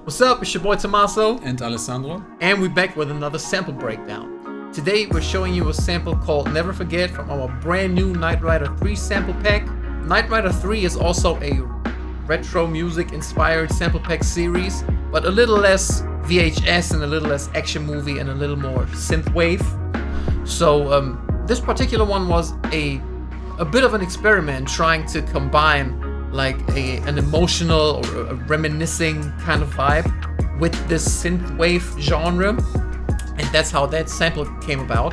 What's up? It's your boy Tommaso. And Alessandro. And we're back with another sample breakdown. Today we're showing you a sample called Never Forget from our brand new Knight Rider 3 sample pack. Knight Rider 3 is also a retro music inspired sample pack series, but a little less VHS and a little less action movie and a little more synthwave. So this particular one was a bit of an experiment trying to combine like an emotional or a reminiscing kind of vibe with this synthwave genre, and that's how that sample came about.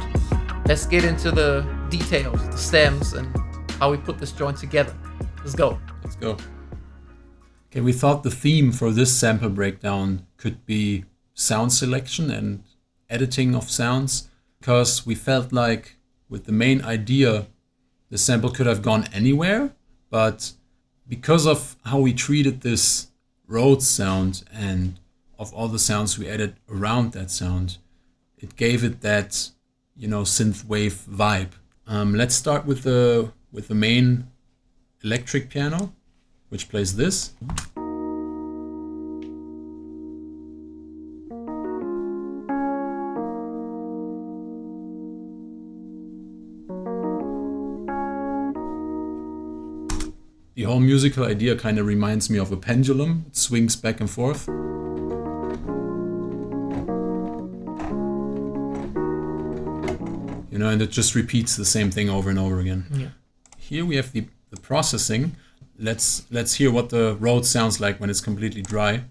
Let's get into the details, the stems, and how we put this joint together. Let's go. Okay, we thought the theme for this sample breakdown could be sound selection and editing of sounds, because we felt like with the main idea, the sample could have gone anywhere, but because of how we treated this Rhodes sound and of all the sounds we added around that sound, it gave it that, synthwave vibe. Let's start with the main electric piano, which plays this. The whole musical idea kind of reminds me of a pendulum. It swings back and forth. And it just repeats the same thing over and over again. Yeah. Here we have the processing. Let's hear what the Rhodes sounds like when it's completely dry.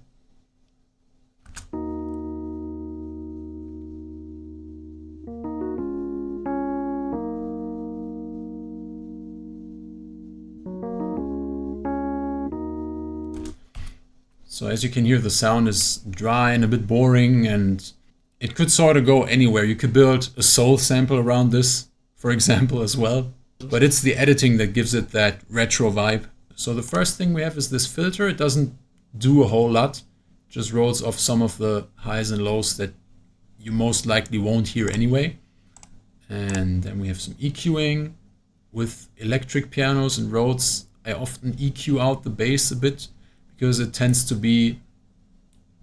So as you can hear, the sound is dry and a bit boring, and it could sort of go anywhere. You could build a soul sample around this, for example, as well. But it's the editing that gives it that retro vibe. So the first thing we have is this filter. It doesn't do a whole lot. Just rolls off some of the highs and lows that you most likely won't hear anyway. And then we have some EQing. With electric pianos and Rhodes, I often EQ out the bass a bit, because it tends to be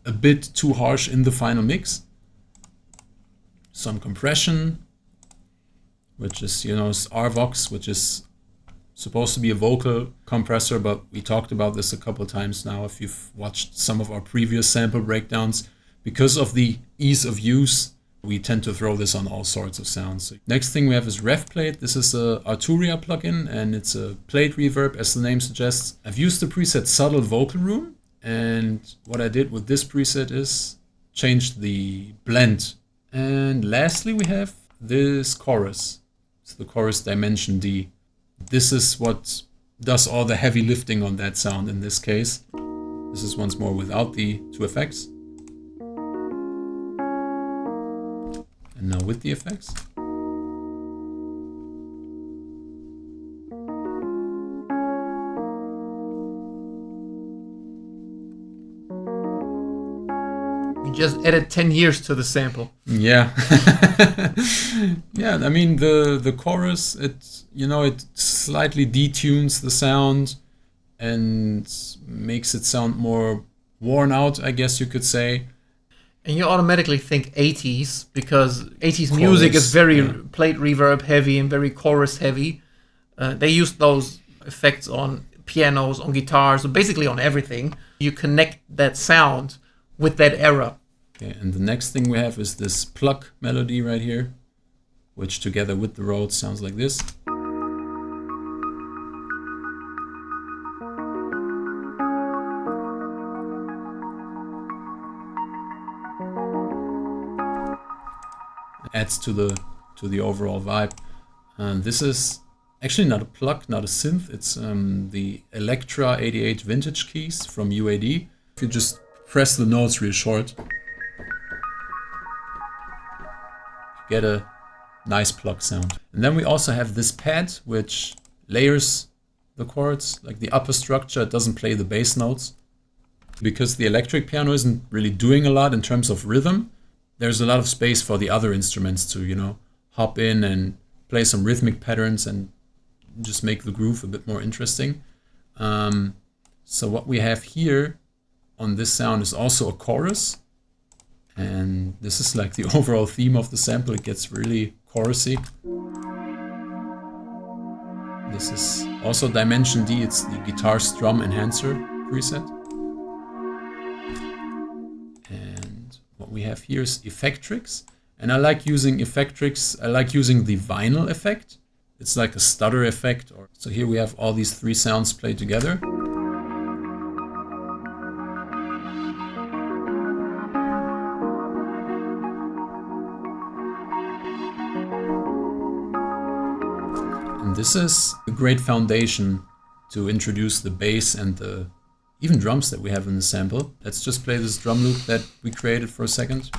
a bit too harsh in the final mix. Some compression, which is, RVox, which is supposed to be a vocal compressor, but we talked about this a couple times now if you've watched some of our previous sample breakdowns. Because of the ease of use, we tend to throw this on all sorts of sounds. Next thing we have is Rev Plate. This is a Arturia plugin, and it's a plate reverb, as the name suggests. I've used the preset Subtle Vocal Room, and what I did with this preset is changed the blend. And lastly, we have this chorus. It's the chorus dimension D. This is what does all the heavy lifting on that sound in this case. This is once more without the two effects. And now with the effects. We just added 10 years to the sample. Yeah. Yeah, I mean the chorus, it slightly detunes the sound and makes it sound more worn out, I guess you could say. And you automatically think 80s, because 80s music is very plate reverb heavy and very chorus heavy. They used those effects on pianos, on guitars, basically on everything. You connect that sound with that era. Okay, and the next thing we have is this pluck melody right here, which together with the Rhodes sounds like this. Adds to the overall vibe. And this is actually not a pluck, not a synth. It's the Electra 88 vintage keys from UAD. If you just press the notes real short, you get a nice pluck sound. And then we also have this pad, which layers the chords, like the upper structure. It doesn't play the bass notes. Because the electric piano isn't really doing a lot in terms of rhythm, there's a lot of space for the other instruments to, hop in and play some rhythmic patterns and just make the groove a bit more interesting. So what we have here on this sound is also a chorus. And this is like the overall theme of the sample. It gets really chorusy. This is also Dimension D. It's the guitar strum enhancer preset. And what we have here is Effectrix. And I like using Effectrix. I like using the vinyl effect. It's like a stutter effect. So here we have all these 3 sounds played together. And this is a great foundation to introduce the bass and the even drums that we have in the sample. Let's just play this drum loop that we created for a second.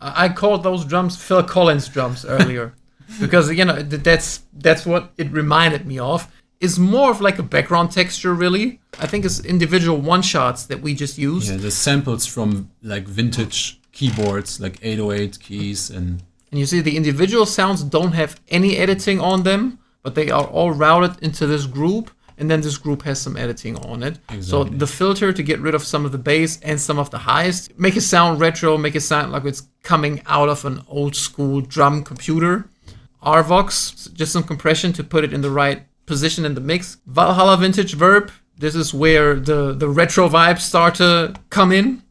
I called those drums Phil Collins drums earlier because, you know, that's what it reminded me of. It's more of like a background texture, really. I think it's individual one-shots that we just used. Yeah, the samples from like vintage keyboards, like 808 keys. And you see the individual sounds don't have any editing on them, but they are all routed into this group. And then this group has some editing on it. Exactly. So the filter to get rid of some of the bass and some of the highs, make it sound retro, make it sound like it's coming out of an old school drum computer. RVox, just some compression to put it in the right position in the mix. Valhalla Vintage Verb, this is where the retro vibes start to come in.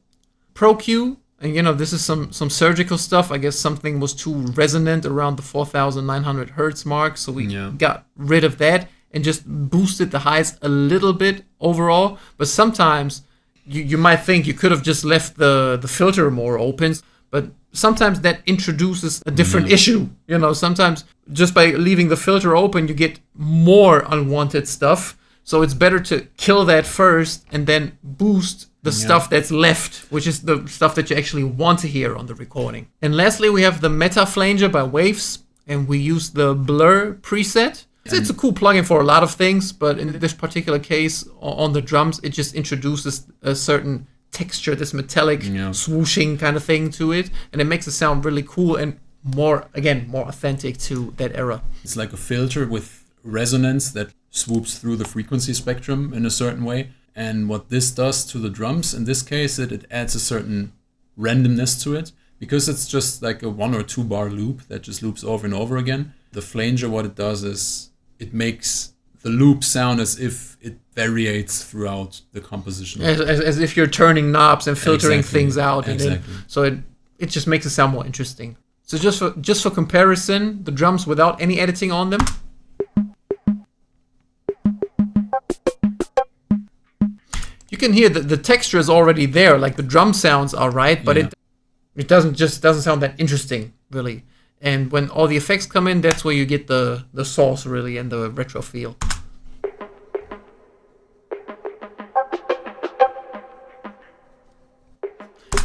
Pro Q, and you know, this is some surgical stuff. I guess something was too resonant around the 4,900 hertz mark, so we got rid of that and just boosted the highs a little bit overall. But sometimes you might think you could have just left the filter more open, but sometimes that introduces a different issue. You know, sometimes just by leaving the filter open, you get more unwanted stuff. So it's better to kill that first and then boost the stuff that's left, which is the stuff that you actually want to hear on the recording. And lastly, we have the Meta Flanger by Waves, and we use the Blur preset. It's a cool plugin for a lot of things, but in this particular case, on the drums, it just introduces a certain texture, this metallic swooshing kind of thing to it, and it makes it sound really cool and more authentic to that era. It's like a filter with resonance that swoops through the frequency spectrum in a certain way. And what this does to the drums, in this case, it adds a certain randomness to it, because it's just like a 1 or 2 bar loop that just loops over and over again. The flanger, what it does is it makes the loop sound as if it variates throughout the composition. As if you're turning knobs and filtering things out. And so it just makes it sound more interesting. So just for comparison, the drums without any editing on them. You can hear the texture is already there, like the drum sounds are right, but it doesn't sound that interesting, really. And when all the effects come in, that's where you get the sauce, really, and the retro feel.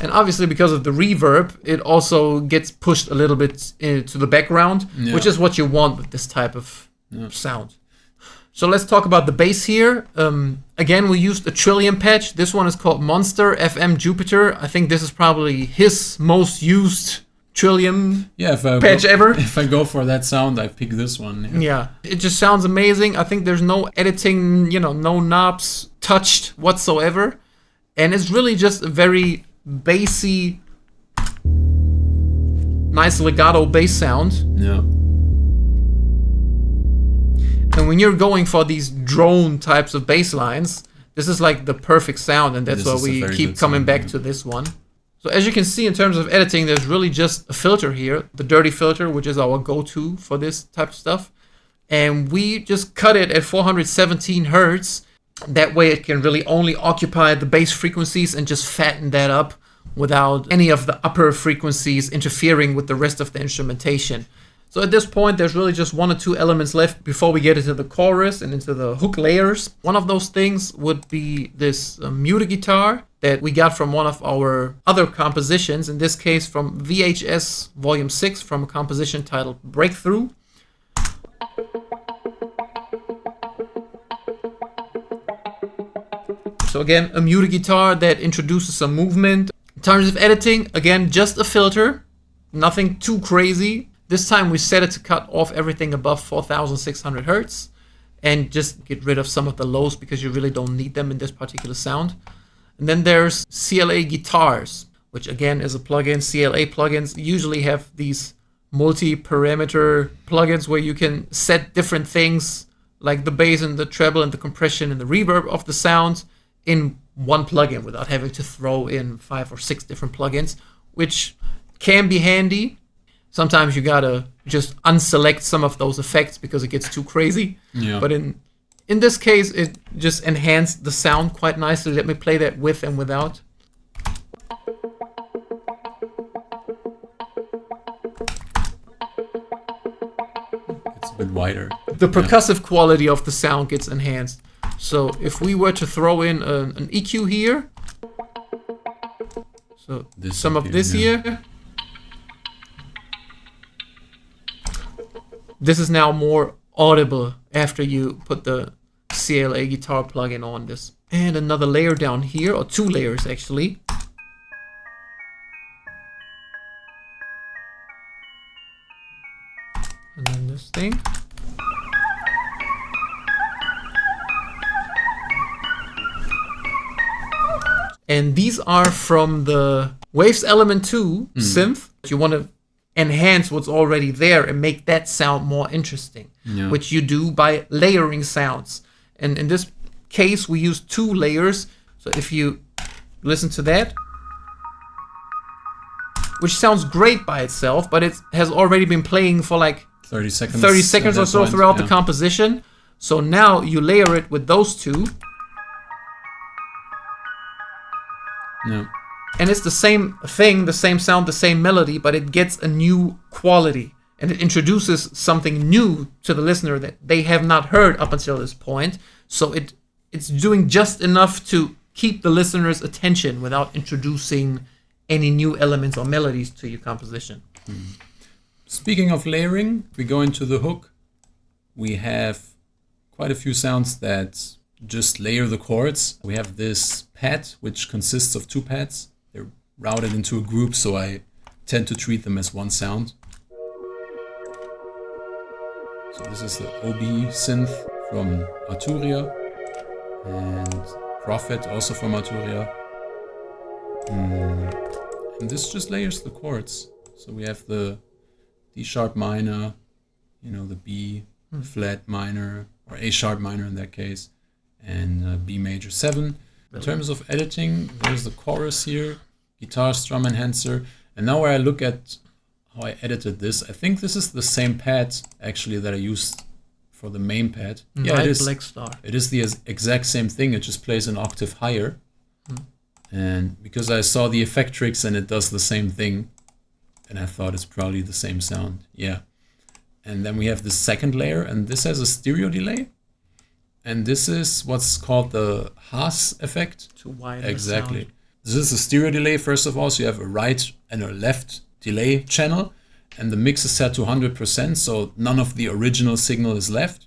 And obviously, because of the reverb, it also gets pushed a little bit into the background, which is what you want with this type of sound. So let's talk about the bass here. Again, we used a Trillium patch. This one is called Monster FM Jupiter. I think this is probably his most used Trillium patch ever. If I go for that sound, I pick this one. Yeah, it just sounds amazing. I think there's no editing, no knobs touched whatsoever. And it's really just a very bassy, nice legato bass sound. Yeah. And when you're going for these drone types of bass lines, this is like the perfect sound, and that's why we keep coming back to this one. So as you can see, in terms of editing, there's really just a filter here, the dirty filter, which is our go-to for this type of stuff. And we just cut it at 417 hertz. That way it can really only occupy the bass frequencies and just fatten that up without any of the upper frequencies interfering with the rest of the instrumentation. So at this point, there's really just 1 or 2 elements left before we get into the chorus and into the hook layers. One of those things would be this muted guitar that we got from one of our other compositions, in this case from VHS Volume 6 from a composition titled Breakthrough. So again, a muted guitar that introduces some movement. In terms of editing, again, just a filter Nothing too crazy. This time we set it to cut off everything above 4,600 hertz and just get rid of some of the lows because you really don't need them in this particular sound. And then there's CLA guitars, which again is a plugin. CLA plugins usually have these multi-parameter plugins where you can set different things like the bass and the treble and the compression and the reverb of the sound in one plugin without having to throw in 5 or 6 different plugins, which can be handy. Sometimes you gotta just unselect some of those effects because it gets too crazy. Yeah. But in this case, it just enhanced the sound quite nicely. Let me play that with and without. It's a bit wider. The percussive quality of the sound gets enhanced. So if we were to throw in an EQ here, so This some of here, this yeah. here, this is now more audible after you put the CLA guitar plugin on this. And another layer down here, or 2 layers actually. And then this thing. And these are from the Waves Element 2 synth. You want to enhance what's already there and make that sound more interesting, Yeah. which you do by layering sounds. And in this case, we use 2 layers. So if you listen to that, which sounds great by itself, but it has already been playing for like 30 seconds. 30 seconds at or that so point, throughout yeah. the composition. So now you layer it with those 2. No. And it's the same thing, the same sound, the same melody, but it gets a new quality. And it introduces something new to the listener that they have not heard up until this point. So it's doing just enough to keep the listener's attention without introducing any new elements or melodies to your composition. Speaking of layering, we go into the hook. We have quite a few sounds that just layer the chords. We have this pad, which consists of 2 pads. They're routed into a group, so I tend to treat them as one sound. So this is the OB synth from Arturia, and Prophet also from Arturia. And this just layers the chords. So we have the D sharp minor, the B flat minor, or A sharp minor in that case, and B major 7. In terms of editing, there's the chorus here, guitar strum enhancer, and now where I look at how I edited this, I think this is the same pad actually that I used for the main pad. Yeah, it is. Black Star. It is the exact same thing. It just plays an octave higher. And because I saw the Effectrix and it does the same thing, and I thought it's probably the same sound. Yeah. And then we have the second layer, and this has a stereo delay. And this is what's called the Haas effect. To widen Exactly. the sound. This is a stereo delay, first of all. So you have a right and a left delay channel, and the mix is set to 100%, so none of the original signal is left.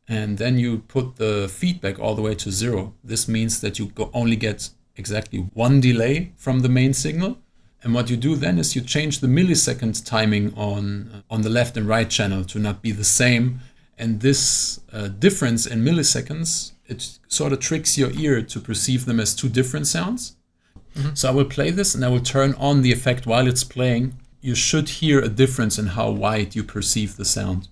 And then you put the feedback all the way to 0. This means that you only get exactly 1 delay from the main signal. And what you do then is you change the millisecond timing on the left and right channel to not be the same. And this difference in milliseconds, it sort of tricks your ear to perceive them as 2 different sounds. So I will play this and I will turn on the effect while it's playing. You should hear a difference in how wide you perceive the sound.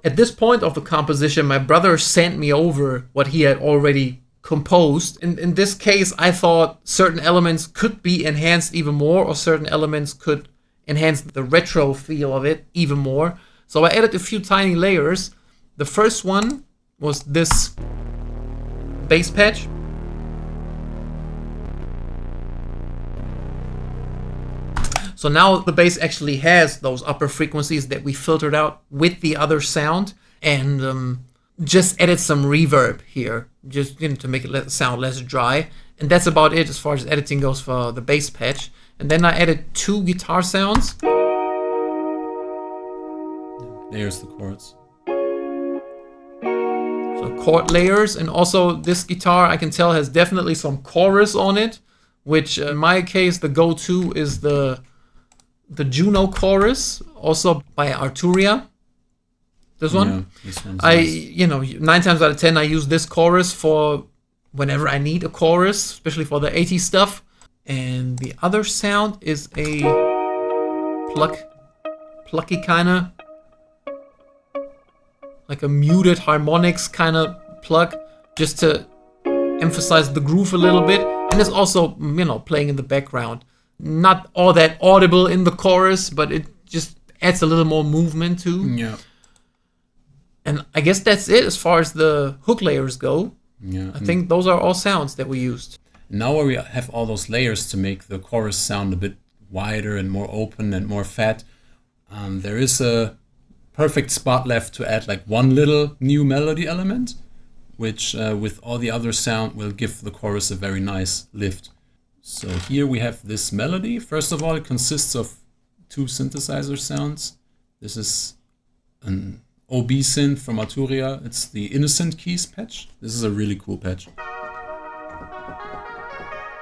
At this point of the composition, my brother sent me over what he had already composed. In this case, I thought certain elements could be enhanced even more, or certain elements could enhance the retro feel of it even more. So I added a few tiny layers. The first one was this bass patch. So now the bass actually has those upper frequencies that we filtered out with the other sound, and just added some reverb here, just to make it sound less dry. And that's about it as far as editing goes for the bass patch. And then I added 2 guitar sounds. layers the chords. So chord layers, and also this guitar I can tell has definitely some chorus on it, which in my case the go-to is the Juno chorus, also by Arturia. This one. Yeah, this one's I, nice. 9 times out of 10 I use this chorus for whenever I need a chorus, especially for the 80s stuff. And the other sound is a plucky kind of, like a muted harmonics kind of pluck, just to emphasize the groove a little bit. And it's also, playing in the background. Not all that audible in the chorus, but it just adds a little more movement too. Yeah. And I guess that's it as far as the hook layers go. Yeah. I think those are all sounds that we used. Now we have all those layers to make the chorus sound a bit wider and more open and more fat. There is a perfect spot left to add like one little new melody element, which with all the other sound will give the chorus a very nice lift. So here we have this melody. First of all, it consists of 2 synthesizer sounds. This is an OB synth from Arturia. It's the Innocent Keys patch. This is a really cool patch.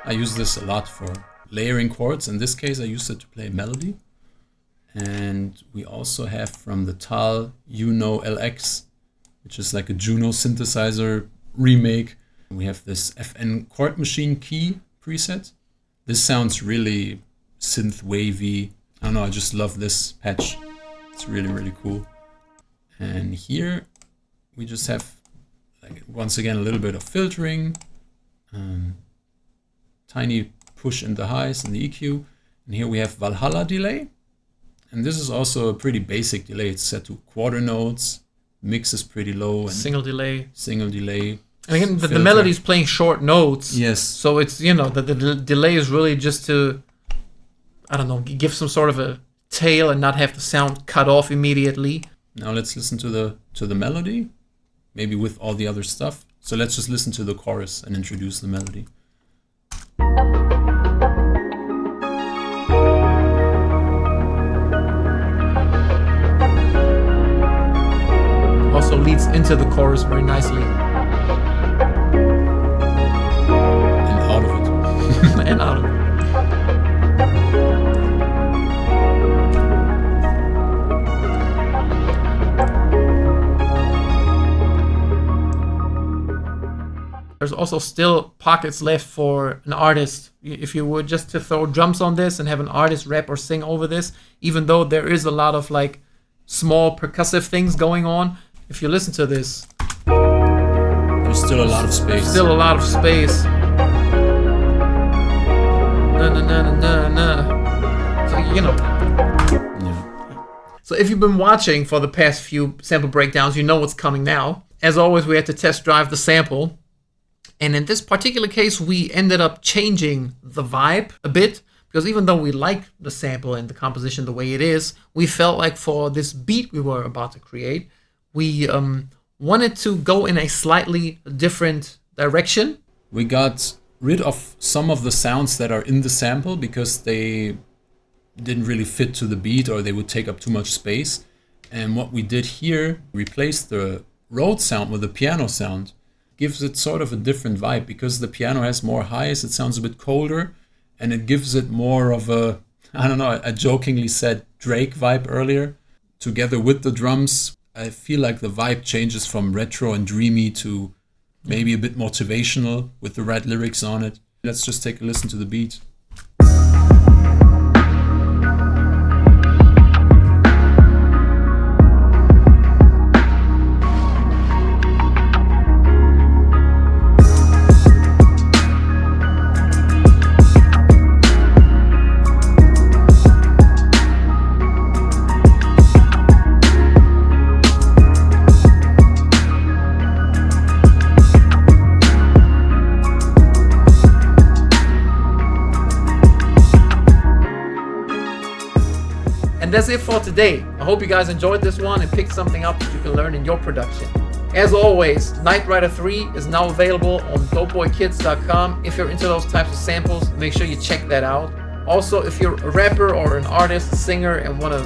I use this a lot for layering chords. In this case, I use it to play melody. And we also have from the Tal Uno LX, which is like a Juno synthesizer remake. We have this FN chord machine key preset. This sounds really synth wavy. I don't know, I just love this patch. It's really, really cool. And here we just have, like, once again, a little bit of filtering. Tiny push in the highs and the EQ. And here we have Valhalla delay. And this is also a pretty basic delay. It's set to quarter notes. Mix is pretty low. And Single delay. And again, the melody is playing short notes. Yes. So it's, the delay is really just to, I don't know, give some sort of a tail and not have the sound cut off immediately. Now let's listen to the melody, maybe with all the other stuff. So let's just listen to the chorus and introduce the melody. Also leads into the chorus very nicely. And out of it. And out of it. There's also still pockets left for an artist, if you would, just to throw drums on this and have an artist rap or sing over this, even though there is a lot of like small percussive things going on. If you listen to this, there's still a lot of space. So, Yeah. So if you've been watching for the past few sample breakdowns, you know what's coming now. As always, we had to test drive the sample. And in this particular case, we ended up changing the vibe a bit, because even though we like the sample and the composition the way it is, we felt like for this beat we were about to create, we wanted to go in a slightly different direction. We got rid of some of the sounds that are in the sample because they didn't really fit to the beat or they would take up too much space. And what we did here, replaced the Rhodes sound with a piano sound. Gives it sort of a different vibe because the piano has more highs, it sounds a bit colder, and it gives it more of a, I don't know, I jokingly said Drake vibe earlier. Together with the drums, I feel like the vibe changes from retro and dreamy to maybe a bit motivational with the right lyrics on it. Let's just take a listen to the beat. And that's it for today. I hope you guys enjoyed this one and picked something up that you can learn in your production. As always, Knight Rider 3 is now available on dopeboykids.com. If you're into those types of samples, make sure you check that out. Also, if you're a rapper or an artist, a singer, and want to,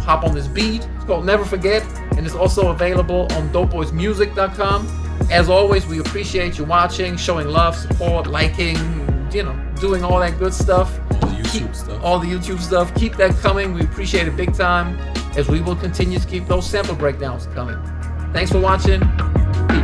hop on this beat, It's called Never Forget, and it's also available on dopeboysmusic.com. As always, we appreciate you watching, showing love, support, liking, doing all that good stuff. All the YouTube stuff. Keep that coming. We appreciate it big time, as we will continue to keep those sample breakdowns coming. Thanks for watching. Peace.